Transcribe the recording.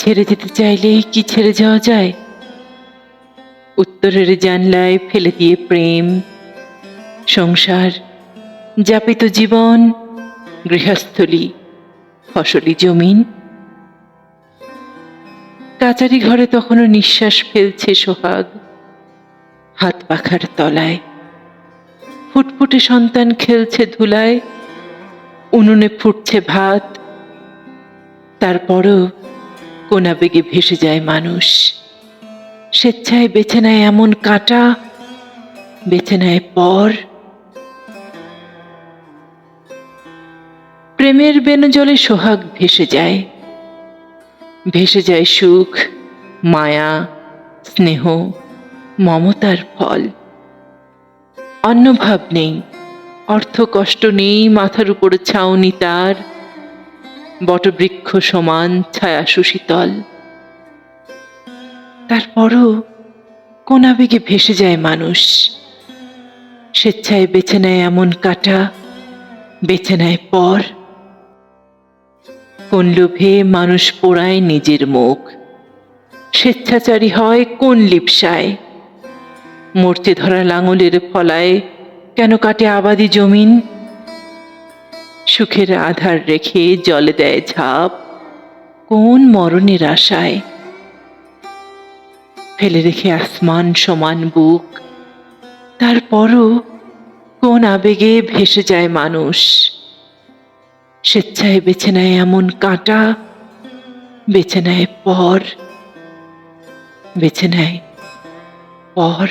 ছেড়ে যেতে চাইলেই কি ছেড়ে যাওয়া যায়? উত্তরের জানলায় ফেলে দিয়ে প্রেম, সংসার, যাপিত জীবন, গৃহস্থলী, ফসলি জমিন। কাচারি ঘরে তখনও নিঃশ্বাস ফেলছে সোহাগ, হাত পাখার তলায়। ফুটফুটে সন্তান খেলছে ধুলায়, উনুনে ফুটছে ভাত। তারপরও কোন আবেগে ভেসে যায় মানুষ, স্বেচ্ছায় বেছে নেয় এমন কাঁটা, বেছে নেয় পর। প্রেমের বেনজলে সোহাগ ভেসে যায়, ভেসে যায় সুখ, মায়া, স্নেহ, মমতার ফল। অন্য ভাব নেই, অর্থ কষ্ট নেই, মাথার উপরে ছাউনি তার, বটবৃক্ষ সমান ছায়া সুশীতল। তারপরও কোন আবেগে ভেসে যায় মানুষ, স্বেচ্ছায় বেছে নেয় এমন কাঁটা, বেছে নেয় পর। কোন লোভে মানুষ পোড়ায় নিজের মুখ, স্বেচ্ছাচারী হয় কোন লিপ্সায়। মরচে ধরা লাঙলের ফলায় কেন কাটে আবাদি জমিন? সুখের আধার রেখে জলে দেয় ঝাঁপ কোন মরণের আশায়। ফেলে রেখে আসমান সমান বুক, তারপরও কোন আবেগে ভেসে যায় মানুষ, স্বেচ্ছায় বেছে নেয় এমন কাঁটা, বেছে নেয় পর, বেছে নেয় পর।